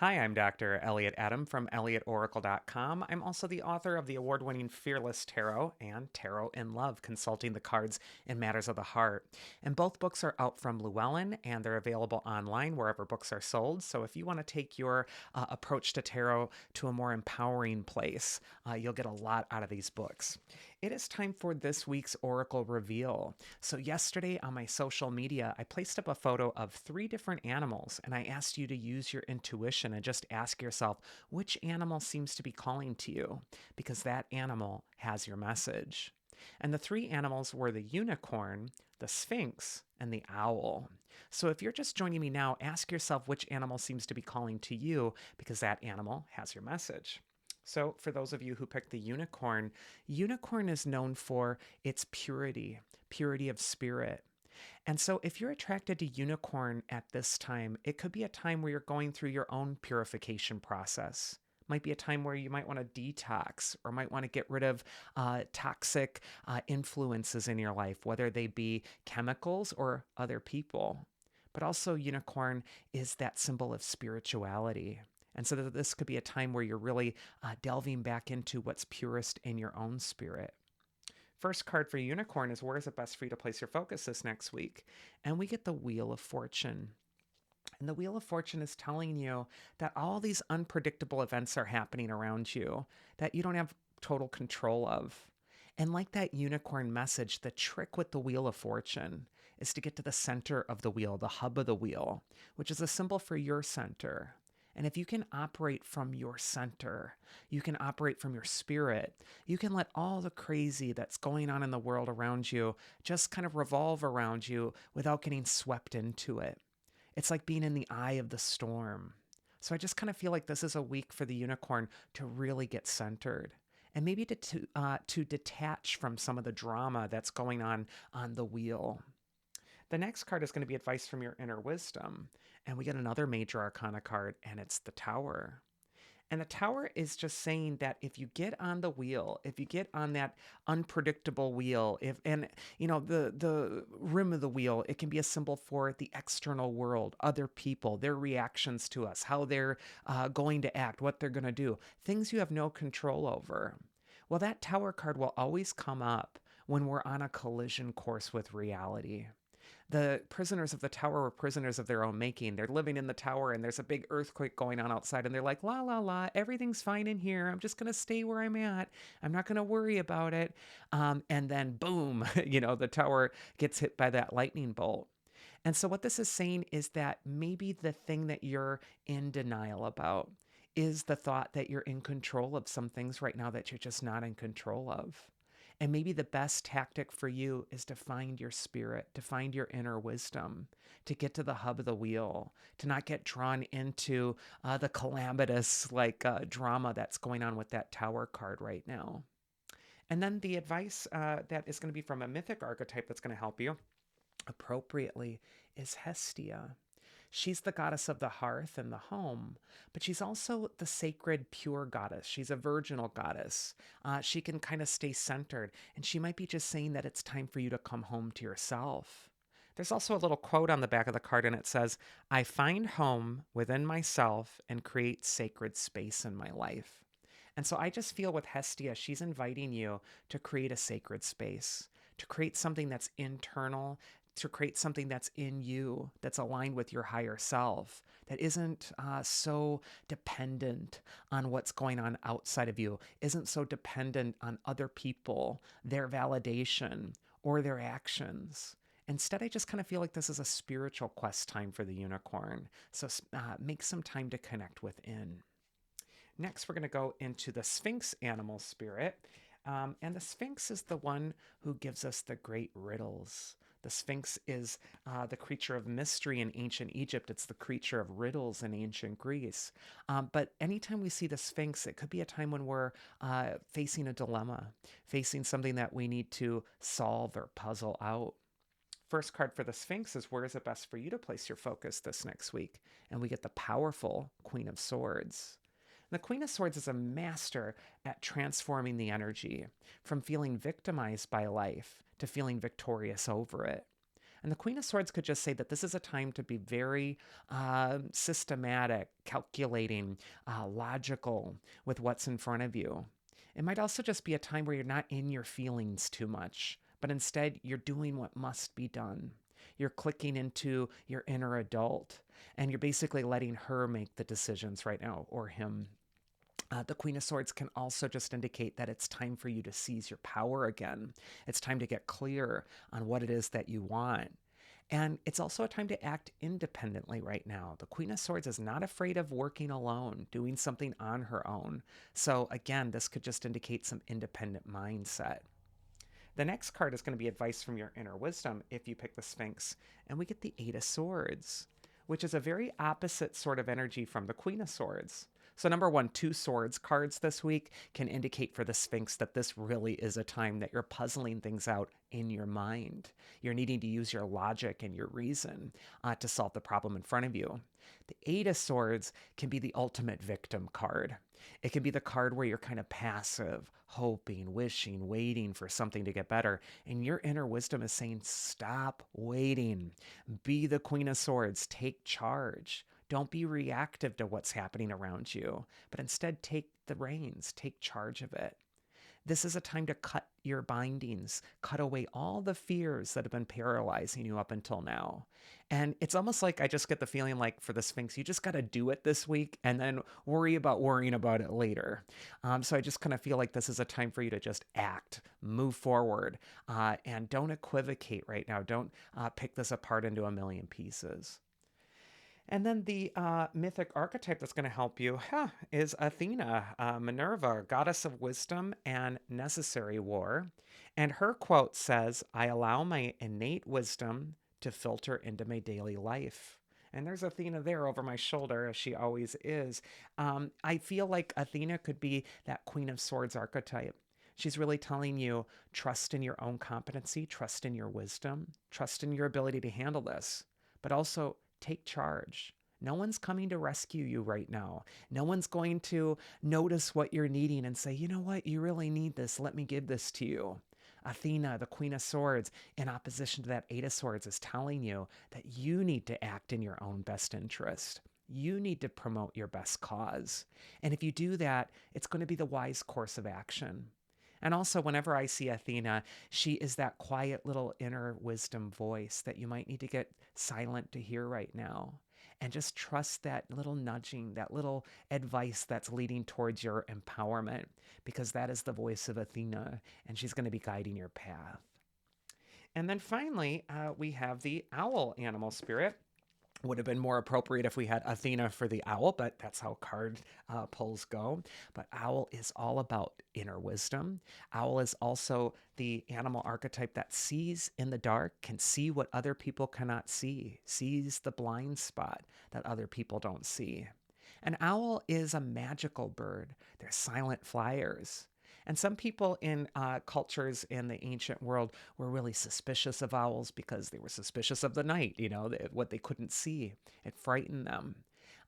Hi, I'm Dr. Elliot Adam from ElliotOracle.com. I'm also the author of the award winning Fearless Tarot and Tarot in Love, Consulting the Cards in Matters of the Heart. And both books are out from Llewellyn and they're available online wherever books are sold. So if you want to take your approach to tarot to a more empowering place, you'll get a lot out of these books. It is time for this week's Oracle Reveal. So, yesterday on my social media, I placed up a photo of three different animals and I asked you to use your intuition and just ask yourself which animal seems to be calling to you because that animal has your message. And the three animals were the unicorn, the sphinx, and the owl. So if you're just joining me now, ask yourself which animal seems to be calling to you because that animal has your message. So, for those of you who picked the unicorn, unicorn is known for its purity, purity of spirit. And so, if you're attracted to unicorn at this time, it could be a time where you're going through your own purification process. Might be a time where you might want to detox or might want to get rid of toxic influences in your life, whether they be chemicals or other people. But also, unicorn is that symbol of spirituality. And so, this could be a time where you're really delving back into what's purest in your own spirit. First card for Unicorn is where is it best for you to place your focus this next week? And we get the Wheel of Fortune. And the Wheel of Fortune is telling you that all these unpredictable events are happening around you that you don't have total control of. And like that unicorn message, the trick with the Wheel of Fortune is to get to the center of the wheel, the hub of the wheel, which is a symbol for your center. And if you can operate from your center, you can operate from your spirit, you can let all the crazy that's going on in the world around you just kind of revolve around you without getting swept into it. It's like being in the eye of the storm. So I just kind of feel like this is a week for the unicorn to really get centered and maybe to detach from some of the drama that's going on the wheel. The next card is going to be advice from your inner wisdom. And we get another major arcana card, and it's the Tower. And the Tower is just saying that if you get on the wheel, if you get on that unpredictable wheel, if and you know the rim of the wheel, it can be a symbol for the external world, other people, their reactions to us, how they're going to act, what they're going to do, things you have no control over. Well, that Tower card will always come up when we're on a collision course with reality. The prisoners of the tower were prisoners of their own making. They're living in the tower and there's a big earthquake going on outside and they're like, la, la, la, everything's fine in here. I'm just going to stay where I'm at. I'm not going to worry about it. And then boom, the tower gets hit by that lightning bolt. And so, what this is saying is that maybe the thing that you're in denial about is the thought that you're in control of some things right now that you're just not in control of. And maybe the best tactic for you is to find your spirit, to find your inner wisdom, to get to the hub of the wheel, to not get drawn into the calamitous drama that's going on with that Tower card right now. And then the advice that is going to be from a mythic archetype that's going to help you appropriately is Hestia. She's the goddess of the hearth and the home, but she's also the sacred, pure goddess. She's a virginal goddess. She can kind of stay centered, and she might be just saying that it's time for you to come home to yourself. There's also a little quote on the back of the card, and it says, I find home within myself and create sacred space in my life. And so I just feel with Hestia, she's inviting you to create a sacred space, to create something that's internal, to create something that's in you, that's aligned with your higher self, that isn't so dependent on what's going on outside of you, isn't so dependent on other people, their validation, or their actions. Instead, I just kind of feel like this is a spiritual quest time for the unicorn. So make some time to connect within. Next, we're going to go into the Sphinx animal spirit. And the Sphinx is the one who gives us the great riddles. The Sphinx is the creature of mystery in ancient Egypt. It's the creature of riddles in ancient Greece. But anytime we see the Sphinx, it could be a time when we're facing a dilemma, facing something that we need to solve or puzzle out. First card for the Sphinx is where is it best for you to place your focus this next week? And we get the powerful Queen of Swords. The Queen of Swords is a master at transforming the energy from feeling victimized by life to feeling victorious over it. And the Queen of Swords could just say that this is a time to be very systematic, calculating, logical with what's in front of you. It might also just be a time where you're not in your feelings too much, but instead you're doing what must be done. You're clicking into your inner adult, and you're basically letting her make the decisions right now, or him. The Queen of Swords can also just indicate that it's time for you to seize your power again. It's time to get clear on what it is that you want. And it's also a time to act independently right now. The Queen of Swords is not afraid of working alone, doing something on her own. So, again, this could just indicate some independent mindset. The next card is going to be advice from your inner wisdom if you pick the Sphinx. And we get the Eight of Swords, which is a very opposite sort of energy from the Queen of Swords. So, number one, two swords cards this week can indicate for the Sphinx that this really is a time that you're puzzling things out in your mind. You're needing to use your logic and your reason to solve the problem in front of you. The Eight of Swords can be the ultimate victim card. It can be the card where you're kind of passive, hoping, wishing, waiting for something to get better. And your inner wisdom is saying, stop waiting. Be the Queen of Swords. Take charge. Don't be reactive to what's happening around you, but instead take the reins, take charge of it. This is a time to cut your bindings, cut away all the fears that have been paralyzing you up until now. And it's almost like I just get the feeling like for the Sphinx, you just got to do it this week and then worry about worrying about it later. So I just kind of feel like this is a time for you to just act, move forward, and don't equivocate right now. Don't pick this apart into a million pieces. And then the mythic archetype that's going to help you is Athena, Minerva, goddess of wisdom and necessary war. And her quote says, I allow my innate wisdom to filter into my daily life. And there's Athena there over my shoulder, as she always is. I feel like Athena could be that Queen of Swords archetype. She's really telling you, trust in your own competency, trust in your wisdom, trust in your ability to handle this, but also take charge. No one's coming to rescue you right now. No one's going to notice what you're needing and say, you know what, you really need this. Let me give this to you. Athena, the Queen of Swords, in opposition to that Eight of Swords, is telling you that you need to act in your own best interest. You need to promote your best cause. And if you do that, it's going to be the wise course of action. And also, whenever I see Athena, she is that quiet little inner wisdom voice that you might need to get silent to hear right now. And just trust that little nudging, that little advice that's leading towards your empowerment, because that is the voice of Athena, and she's going to be guiding your path. And then finally, we have the owl animal spirit. Would have been more appropriate if we had Athena for the owl, but that's how card pulls go. But owl is all about inner wisdom. Owl is also the animal archetype that sees in the dark, can see what other people cannot see, sees the blind spot that other people don't see. An owl is a magical bird. They're silent flyers. And some people in cultures in the ancient world were really suspicious of owls because they were suspicious of the night, what they couldn't see. It frightened them.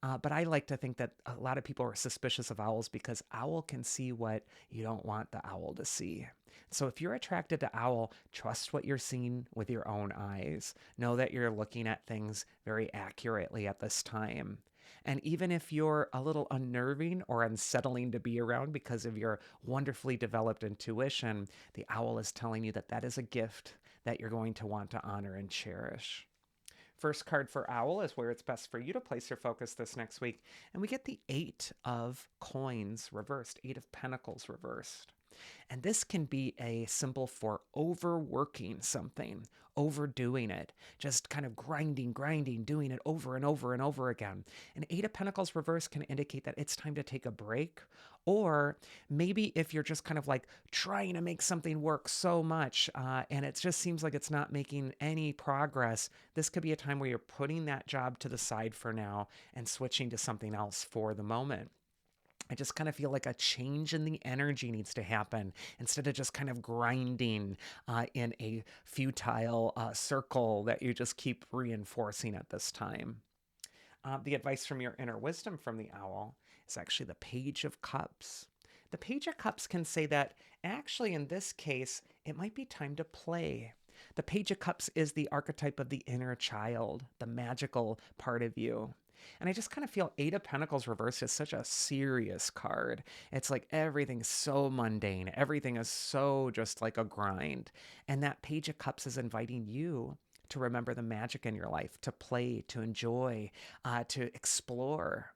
But I like to think that a lot of people are suspicious of owls because owl can see what you don't want the owl to see. So if you're attracted to owl, trust what you're seeing with your own eyes. Know that you're looking at things very accurately at this time. And even if you're a little unnerving or unsettling to be around because of your wonderfully developed intuition, the owl is telling you that that is a gift that you're going to want to honor and cherish. First card for owl is where it's best for you to place your focus this next week. And we get the Eight of Coins reversed, Eight of Pentacles reversed. And this can be a symbol for overworking something, overdoing it, just kind of grinding, doing it over and over and over again. An Eight of Pentacles reverse can indicate that it's time to take a break. Or maybe if you're just kind of like trying to make something work so much and it just seems like it's not making any progress, this could be a time where you're putting that job to the side for now and switching to something else for the moment. I just kind of feel like a change in the energy needs to happen instead of just kind of grinding in a futile circle that you just keep reinforcing at this time. The advice from your inner wisdom from the owl is actually the Page of Cups. The Page of Cups can say that actually in this case, it might be time to play. The Page of Cups is the archetype of the inner child, the magical part of you. And I just kind of feel Eight of Pentacles reversed is such a serious card. It's like everything's so mundane. Everything is so just like a grind. And that Page of Cups is inviting you to remember the magic in your life, to play, to enjoy, to explore.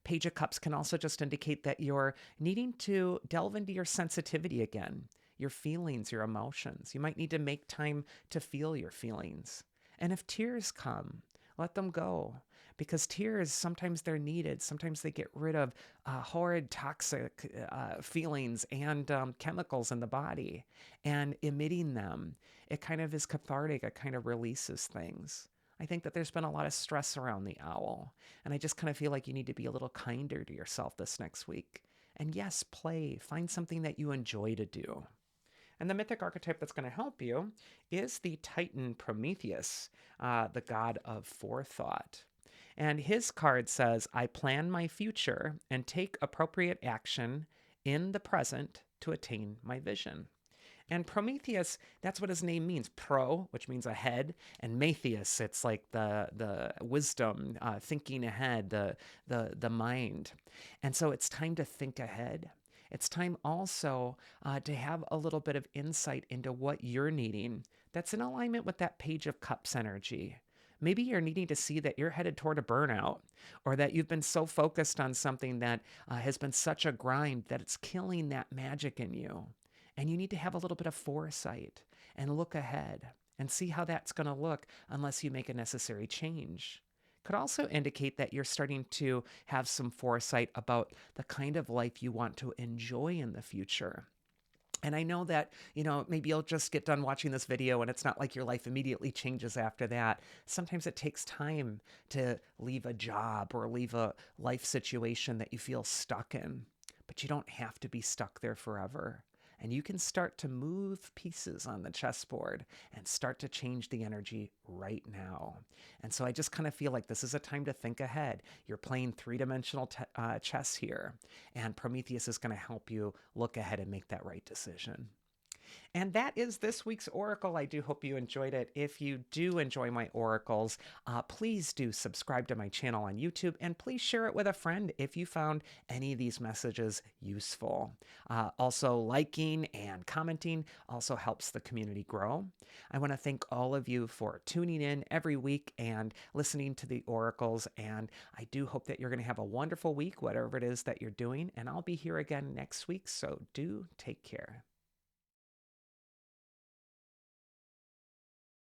Page of Cups can also just indicate that you're needing to delve into your sensitivity again, your feelings, your emotions. You might need to make time to feel your feelings. And if tears come, let them go. Because tears, sometimes they're needed. Sometimes they get rid of horrid, toxic feelings and chemicals in the body. And emitting them, it kind of is cathartic. It kind of releases things. I think that there's been a lot of stress around the owl. And I just kind of feel like you need to be a little kinder to yourself this next week. And yes, play. Find something that you enjoy to do. And the mythic archetype that's going to help you is the Titan Prometheus, the god of forethought. And his card says, I plan my future and take appropriate action in the present to attain my vision. And Prometheus, that's what his name means. Pro, which means ahead, and Metheus, it's like the wisdom, thinking ahead, the mind. And so it's time to think ahead. It's time also to have a little bit of insight into what you're needing that's in alignment with that Page of Cups energy. Maybe you're needing to see that you're headed toward a burnout, or that you've been so focused on something that has been such a grind that it's killing that magic in you. And you need to have a little bit of foresight and look ahead and see how that's going to look unless you make a necessary change. Could also indicate that you're starting to have some foresight about the kind of life you want to enjoy in the future. And I know that, maybe you'll just get done watching this video and it's not like your life immediately changes after that. Sometimes it takes time to leave a job or leave a life situation that you feel stuck in. But you don't have to be stuck there forever. And you can start to move pieces on the chessboard and start to change the energy right now. And so I just kind of feel like this is a time to think ahead. You're playing three-dimensional chess here, and Prometheus is going to help you look ahead and make that right decision. And that is this week's Oracle. I do hope you enjoyed it. If you do enjoy my oracles, please do subscribe to my channel on YouTube, and please share it with a friend if you found any of these messages useful. Also, liking and commenting also helps the community grow. I want to thank all of you for tuning in every week and listening to the oracles, and I do hope that you're going to have a wonderful week, whatever it is that you're doing, and I'll be here again next week, so do take care.